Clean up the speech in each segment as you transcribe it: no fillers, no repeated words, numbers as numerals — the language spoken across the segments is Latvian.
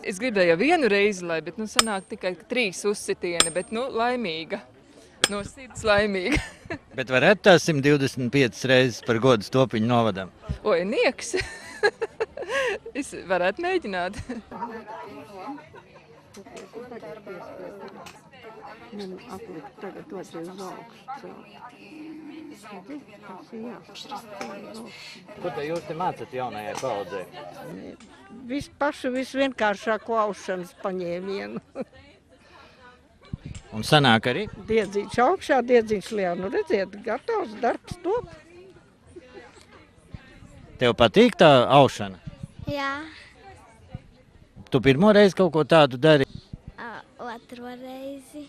Es gribēju jau vienu reizi, bet sanāk tikai 3 uzsitieni, bet laimīga. No sirds laimīga. Bet varētu tās 125 reizes par godu Stopiņu novadam? Oi, nieks! Es varētu mēģināt. Man atlikt tagad doties uz augstu. Ko te jūs te mācat jaunajai paudzei? Visvienkāršāko aušanas paņēmienu. Un sanāk arī? Diedziņš augšā, diedziņš lejā. Nu redziet, gatavs darbs top. Tev patīk tā aušana? Jā, Tu pirmo reizi kaut ko tādu dari? otro reizi.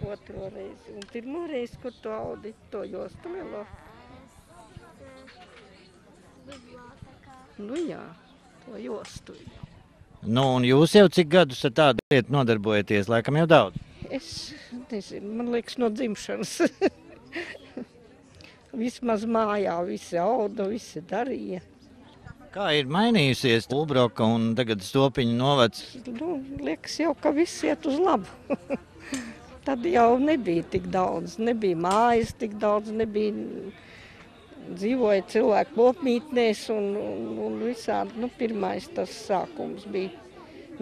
Otro reizi. Un pirmo reizi, kur tu audi to jostu lielo. Nu jā, to jostu. Nu, un jūs jau cik gadus ar tādu lietu nodarbojaties? Laikam jau daudz. Es nezinu, man liekas no dzimšanas. Vismaz mājā visi auda, visi darīja. Kā ir mainījusies Ulbroka un tagad Stopiņu novads? Nu, liekas jau, ka viss iet uz labu. Tad jau nebija tik daudz, nebija mājas tik daudz, nebija dzīvoja cilvēku lopmītnēs un visādi. Nu, pirmais tas sākums bija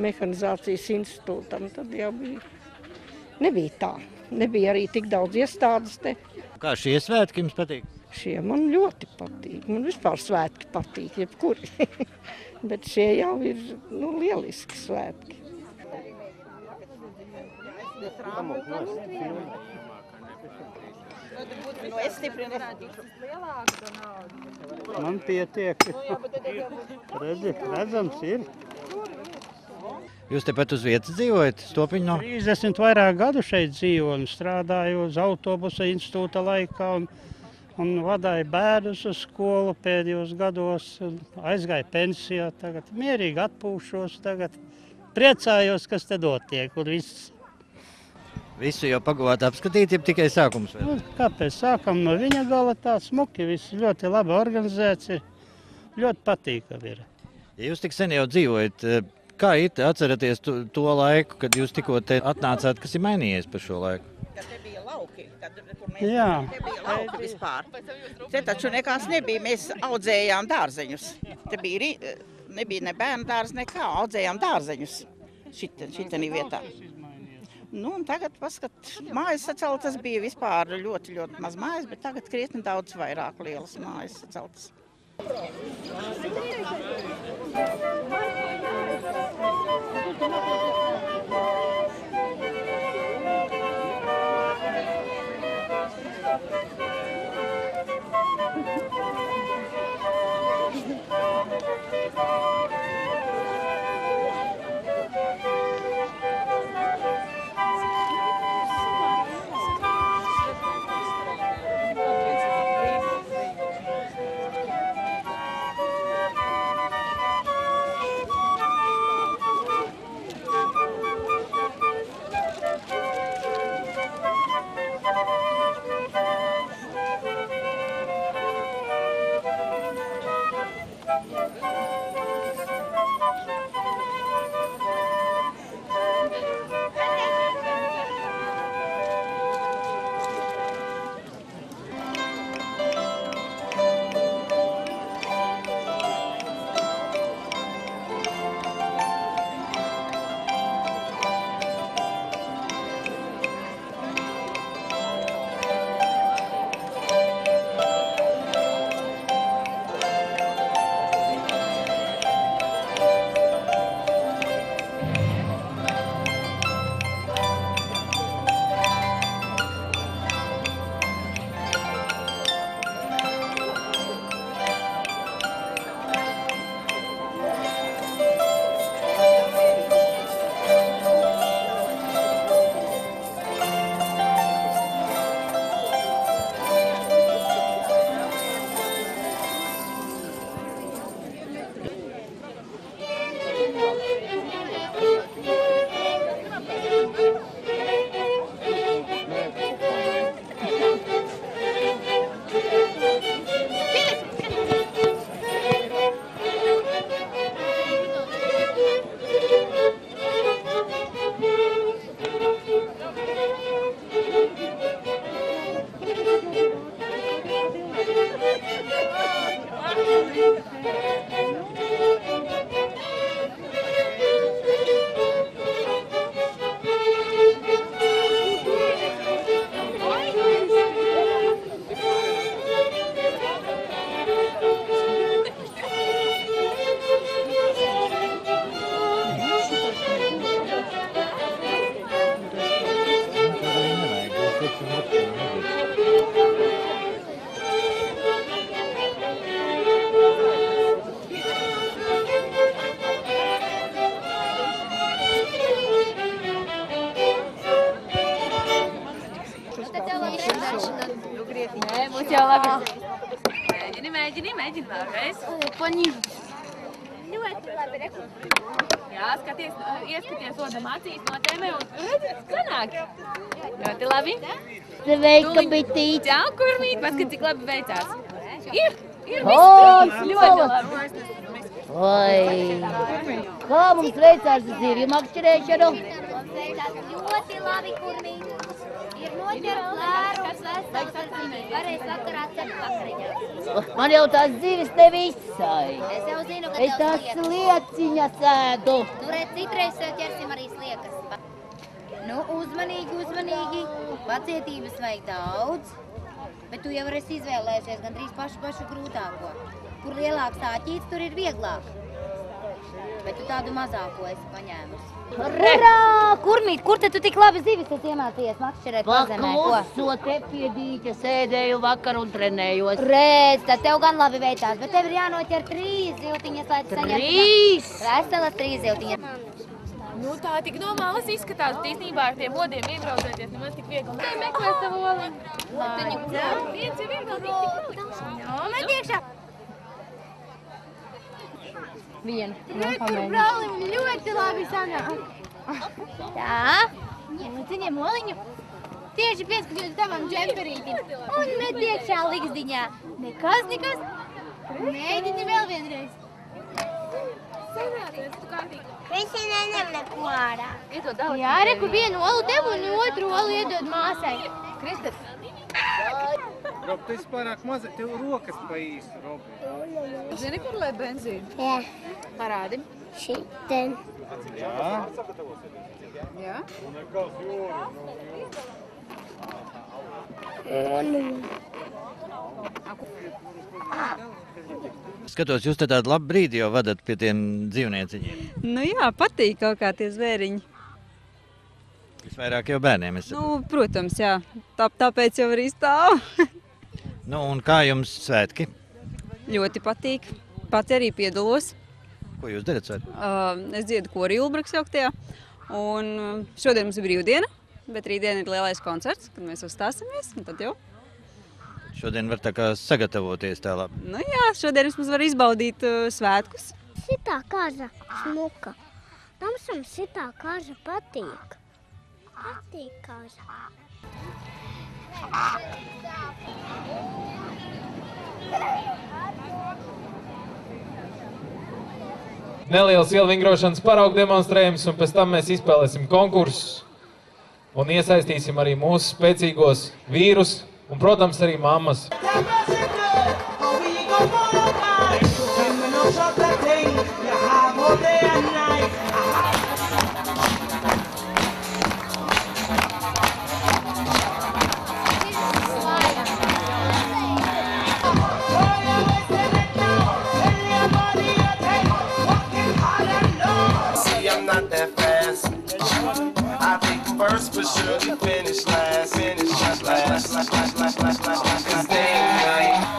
mehanizācijas institūtam, tad jau bija. Nebija tā. Nebija arī tik daudz iestādes te. Kā šie svētki jums patīk? Šie man ļoti patīk. Man vispār svētki patīk, jebkuri. Bet šie jau ir lieliski svētki. Man pietiek. Redzams ir. Jūs tepat uz vietas dzīvojat, Stopiņu no? 30 vairāk gadu šeit dzīvoju un strādāju uz autobusa institūta laikā un vadāju bērnus uz skolu pēdējos gados. Aizgāju pensijā, tagad mierīgi atpūšos, tagad priecājos, kas te notiek un viss. Visu jau pagavāt apskatīt, ja tikai sākums vēl? Nu, kāpēc sākam no viņa gala tā smuki, viss ļoti labi organizēts ir, ļoti patīkami ir. Ja jūs tik sen jau dzīvojat, kā ir atceraties to laiku, kad jūs tikko te atnācāt, kas ir mainījies par šo laiku? Kad te bija lauki, Jā. te bija lauki vispār. Te taču nekas nebija, mēs audzējām dārzeņus. Te bija, nebija ne bērnu dārz, nekā, audzējām dārzeņus šitenī vietā. Nu, un tagad, paskat, mājas saceltas bija vispār ļoti maz mājas, bet tagad krietni daudz vairāk lielas mājas saceltas. Nē, būs jau labi. Mēģini vēlreiz. Ļoti labi. Jā, ieskaties odam acīs no tēmē un sanāk. Ļoti labi. Sveika, bitīt. Jā, kurmīt, paskat, cik labi veicās. Ir O, ļoti labi. Oi, kā mums veicās zivju makšķerēšanu? Ļoti labi, kurmīt. Ir noķerts lērums, vesels, varēs vakarā cept vakariņās. Man jau tās zivis nevisai. Es jau zinu, ka Es tās slieciņas ēdu. Nu, redz, citreiz sev ķersim arī sliekas. Nu, uzmanīgi. Pacietības vajag daudz. Bet tu jau esi izvēlējušies gandrīz pašu grūtāko. Kur lielāks āķīts, tur ir vieglāk. Bet tu tādu mazāko esi paņēmusi. Urā! Kurmīt, kur te tu tik labi zivis esi iemācījies makšķerēt pazemē? Pakluso te pie dīķa sēdēju vakar un trenējos. Redz, tad tev gan labi veicās, bet tev ir jānoķer 3 ziltiņas, lai tu saņemtu. 3? Veselas 3 ziltiņas. Nu, tā tik no malas izskatās, bet īstenībā ar tiem odiem iebraucēties nemaz tik viegli. Te meklē savu oliņu. Jā, viens jau ir vēl tik maliks. Jā, met iekšā. Vienu. Brālim ļoti labi sanāk. Tā. Saņem oliņu. Tieši pieskatījot tavam džemperītim. Un met iekšā liksdiņā. Nekas. Mēģini vēl vienreiz. Sanācies, tu kārtīgi. Viņš neņem neko ārā. Jā, reku vienu olu tev un otru olu iedod māsai. Kristas. Rob, tu esi pārāk maza, tev rokas pa īstu, Robi. Zini, kur lai benzīnu? Jā. Parādi. Šiten. Jā. Jā? Skatos, jūs te tādu labu brīdi jau vadat pie tiem dzīvnieciņiem. Nu jā, patīk kaut kā tie zvēriņi. Visvairāk jau bērniem esat. Nu, protams, jā. Tāpēc jau arī stāv. Nu, un kā jums svētki? Ļoti patīk. Pati arī piedalos. Ko jūs darat svētki? Es dziedu kori Ulbraks jauktajā. Un šodien mums ir brīvdiena, bet rītdien ir lielais koncerts, kad mēs uzstāsimies. Un tad jau. Šodien var tā kā sagatavoties tā labi. Nu jā, šodien mums var izbaudīt svētkus. Šitā kāža smuka. Mums šitā kāža patīk. Patīk kāža. Neliels ielvingrošanas paraugu demonstrējums, un pēc tam mēs izspēlēsim konkursus un iesaistīsim arī mūsu spēcīgos vīrus un, protams, arī mammas. First, but surely finish last. Cause damn night.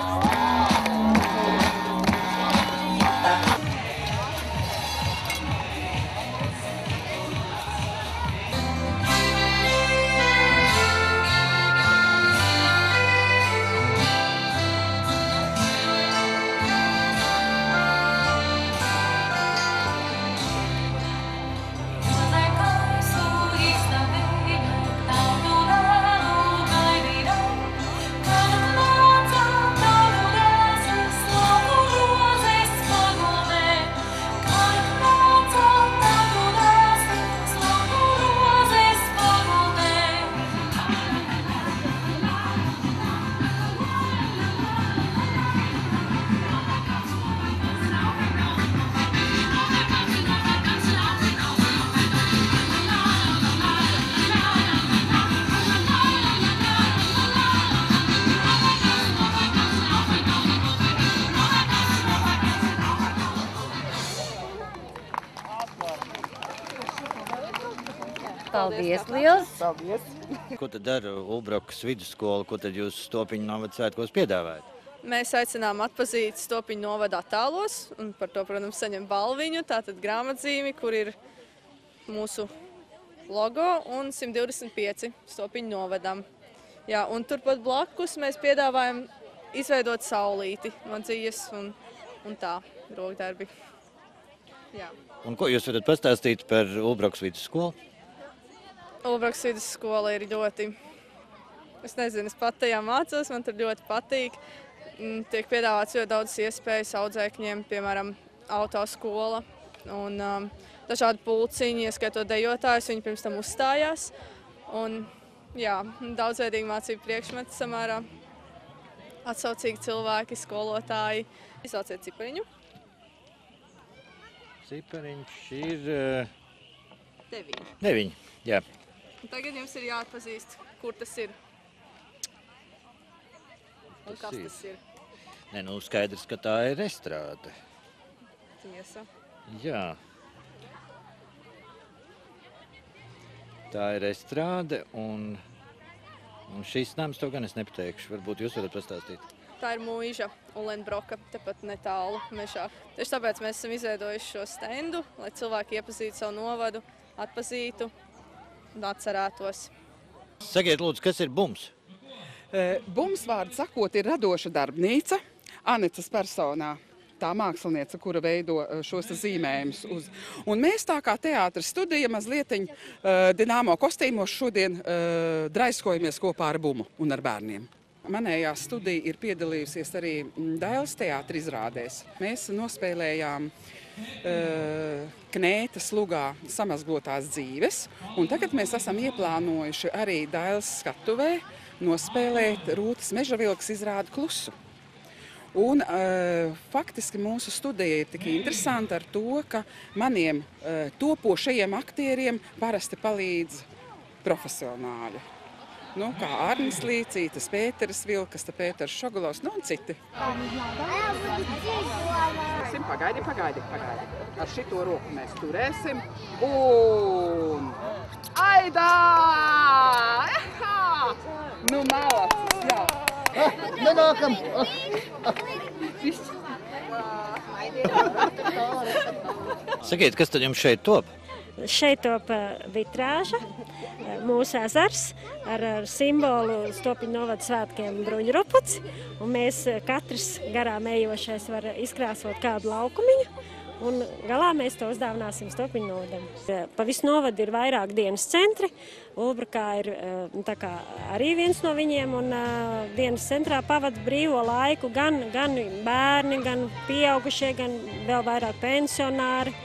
Paldies liels! Paldies! Ko tad dara Ulbrokas vidusskola, ko tad jūs Stopiņu novada svētkos piedāvājat? Mēs aicinām atpazīt Stopiņu novada attēlos, un par to, protams, saņem balviņu, tātad grāmatzīmi, kur ir mūsu logo un 125 Stopiņu novadam. Jā, un turpat blakus mēs piedāvājam izveidot saulīti no dzīves un tā, rokdarbi. Jā. Un ko jūs varat pastāstīt par Ulbrokas vidusskolu? Ulbrokas vidusskola ir ļoti, es nezinu, es pat tajā mācos, man tur ļoti patīk. Tiek piedāvāts ļoti daudz iespējas audzēkņiem, piemēram, autoskola un dažādi pulciņi, ieskaitot dejotājus, viņi pirms tam uzstājās. Un, jā, daudzveidīgi mācību priekšmeti samērā, atsaucīgi cilvēki, skolotāji. Izsauciet cipariņu. Cipariņš ir 9. 9, jā. Un tagad jums ir jāatpazīst, kur tas ir. Un kas tas ir? Nē, nu skaidrs, ka tā ir estrāde. Tiesa. Jā. Tā ir estrāde un šis nams, to gan es nepateikšu. Varbūt jūs varat pastāstīt. Tā ir mūža Ulenbroka, tepat netālu mežā. Tieši tāpēc mēs esam izveidojuši šo stendu, lai cilvēki iepazītu savu novadu, atpazītu un atcerētos. Sakiet, lūdzu, kas ir bums? Bums, vārdu sakot, ir radoša darbnīca Anecas personā. Tā māksliniece, kura veido šos zīmējumus. Un mēs tā kā teātras studija mazlietiņ Dinamo kostīmos šodien draiskojamies kopā ar Bumu un ar bērniem. Manējā studija ir piedalījusies arī Dailes teātra izrādēs. Mēs nospēlējām Knētas lugā samazgotās dzīves, un tagad mēs esam ieplānojuši arī Dailes skatuvē nospēlēt Rūtas Mežavilkas izrādi Klusu. Un faktiski mūsu studija ir tik interesanta ar to, ka maniem topošajiem aktieriem parasti palīdz profesionāļi. Nu, kā Arnis Līcītis, Pēteris Vilkas, Pēters Šogulovs, nu un citi. Pagaidi. Ar šito roku mēs turēsim un aidā! Nu, malacis, jā. Nu, nākam. Sakiet, kas tad jums šeit top? Šeit top vitrāža, mūsu ezers ar simbolu Stopiņu novada svētkiem bruņurupuci. Un mēs katrs garām ejošais var izkrāsot kādu laukumiņu. Un galā mēs to uzdāvināsim Stopiņu novadam. Pa visu novadu ir vairāk dienas centri. Ulbrukā ir arī viens no viņiem. Un dienas centrā pavada brīvo laiku gan bērni, gan pieaugušie, gan vēl vairāk pensionāri.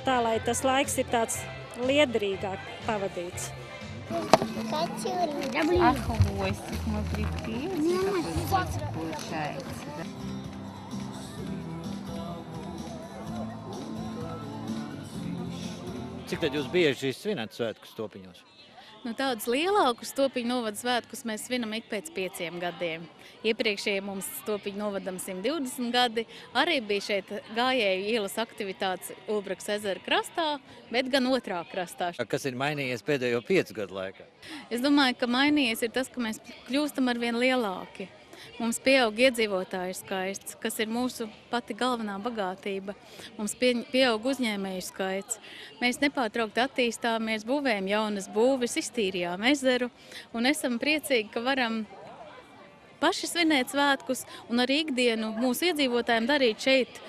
Tā, lai tas laiks ir tāds liederīgāk pavadīts. Cik tad jūs bieži svinat svētkus Stopiņos? Nu, tādus lielākus Stopiņu novada svētkus mēs svinam ik pēc 5 gadiem. Iepriekšējie mums Stopiņu novadam 120 gadi. Arī bija šeit gājēju ielas aktivitātes Ulbrokas ezera krastā, bet gan otrā krastā. Kas ir mainījies pēdējo 5 gadu laikā? Es domāju, ka mainījies ir tas, ka mēs kļūstam arvien lielāki. Mums pieaug iedzīvotāju skaits, kas ir mūsu pati galvenā bagātība. Mums pieaug uzņēmēju skaits. Mēs nepārtraukti attīstāmies, būvējam jaunas būvis, iztīrījām ezeru un esam priecīgi, ka varam paši svinēt svētkus un arī ikdienu mūsu iedzīvotājiem darīt šeit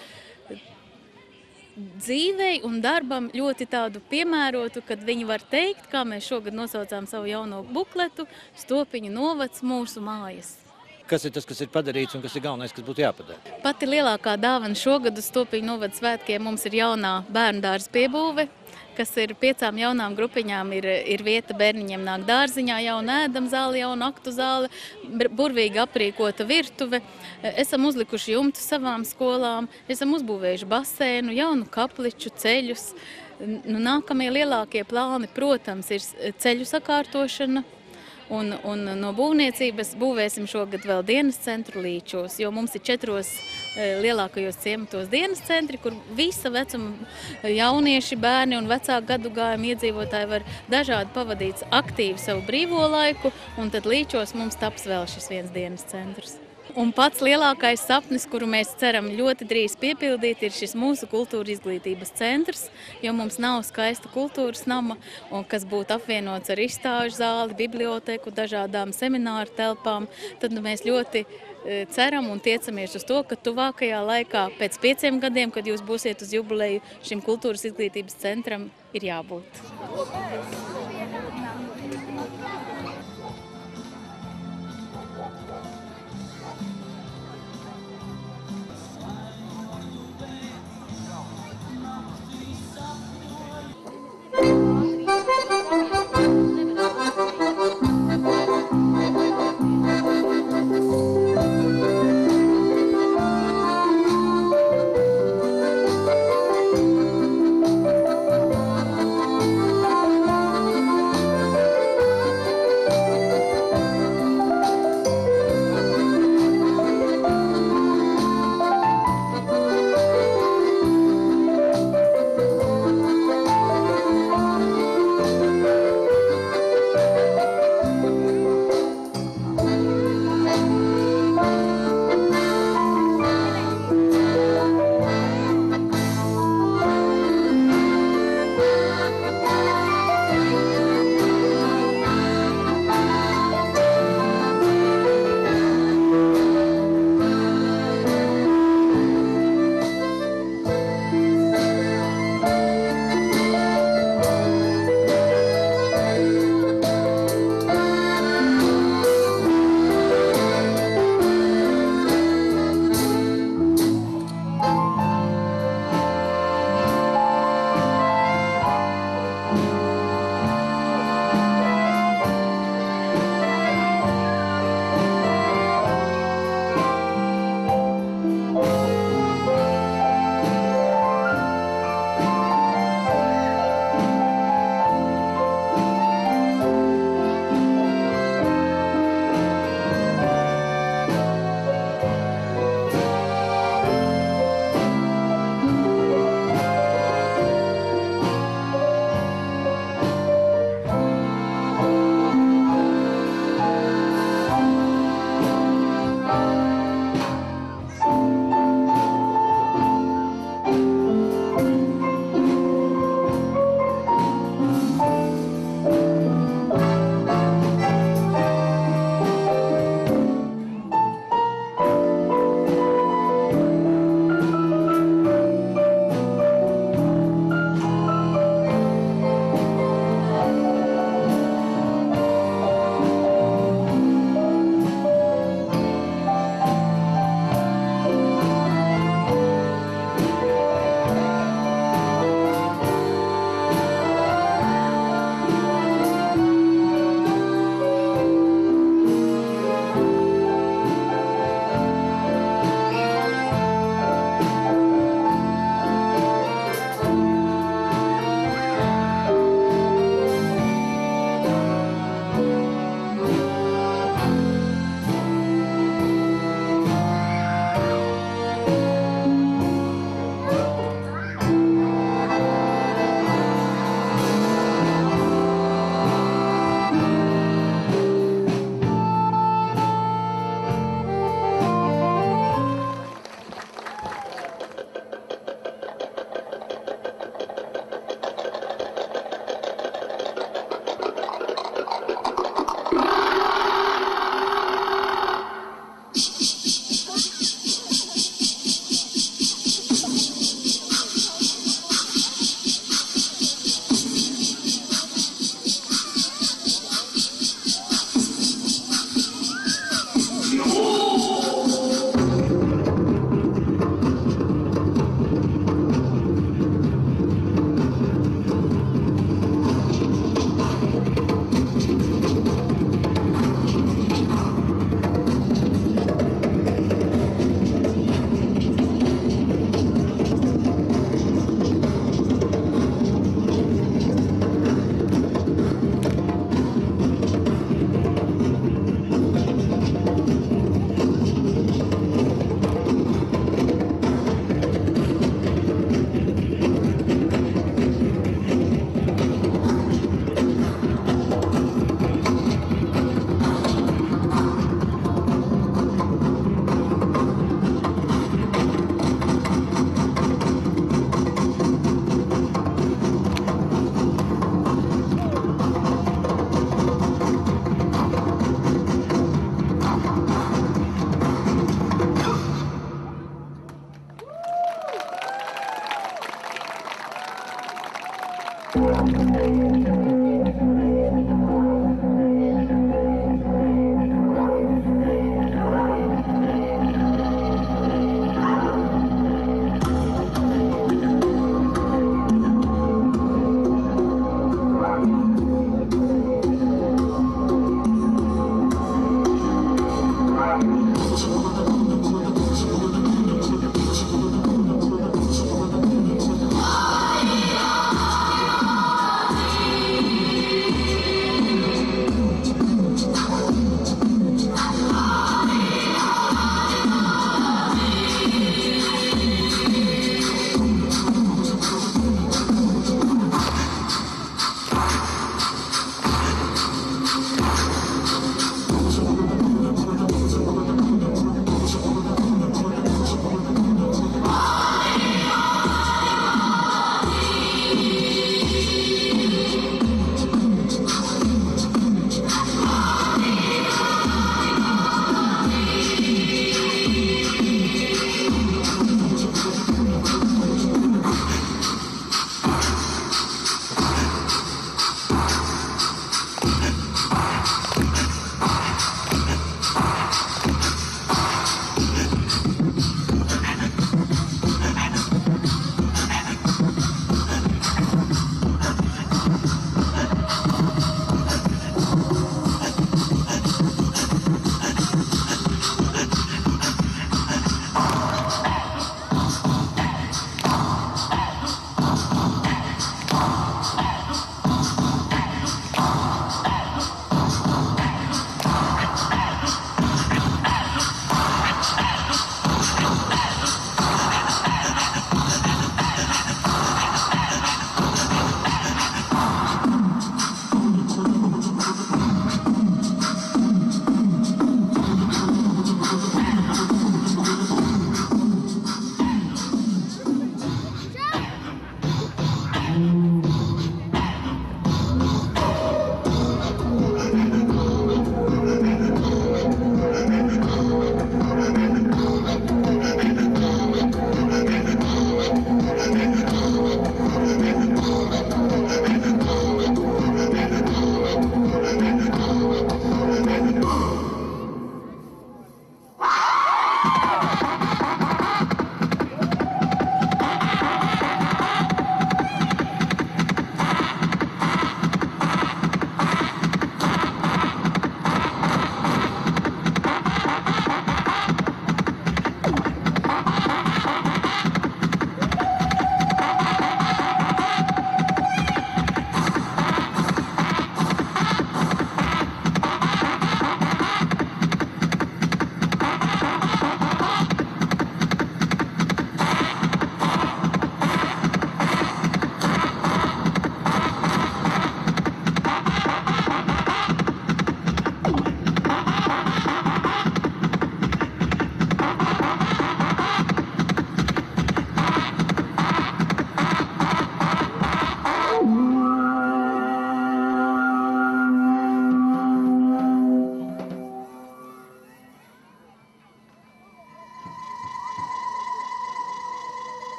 dzīvei un darbam ļoti tādu piemērotu, kad viņi var teikt, kā mēs šogad nosaucām savu jauno bukletu, Stopiņu novads mūsu mājas. Kas ir tas, kas ir padarīts un kas ir galvenais, kas būtu jāpadara? Pati lielākā dāvana šogad uz Stopiņu novada svētkiem mums ir jaunā bērnu dārza piebūve, kas ir 5 jaunām grupiņām, ir vieta bērniņiem nāk dārziņā, jauna ēdamzāle, jauna aktu zāle, burvīgi aprīkota virtuve. Esam uzlikuši jumtu savām skolām, esam uzbūvējuši basēnu, jaunu kapliču, ceļus. Nu, nākamie lielākie plāni, protams, ir ceļu sakārtošana un no būvniecības būvēsim šogad vēl dienas centru Līčos, jo mums ir 4 lielākajos ciematos dienas centri, kur visa vecuma jaunieši, bērni un vecāku gadugājumu iedzīvotāji var dažādi pavadīt aktīvi savu brīvo laiku, un tad Līčos mums taps vēl šis viens dienas centrs. Un pats lielākais sapnis, kuru mēs ceram ļoti drīz piepildīt, ir šis mūsu kultūra izglītības centrs, jo mums nav skaista kultūras nama, un kas būtu apvienots ar izstāžu zāli, biblioteku, dažādām semināru telpām. Tad mēs ļoti ceram un tiecamies uz to, ka tuvākajā laikā, pēc 5 gadiem, kad jūs būsiet uz jubileju, šim kultūras izglītības centram ir jābūt.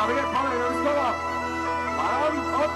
Tagad paliekam uz galā. Varam, hop!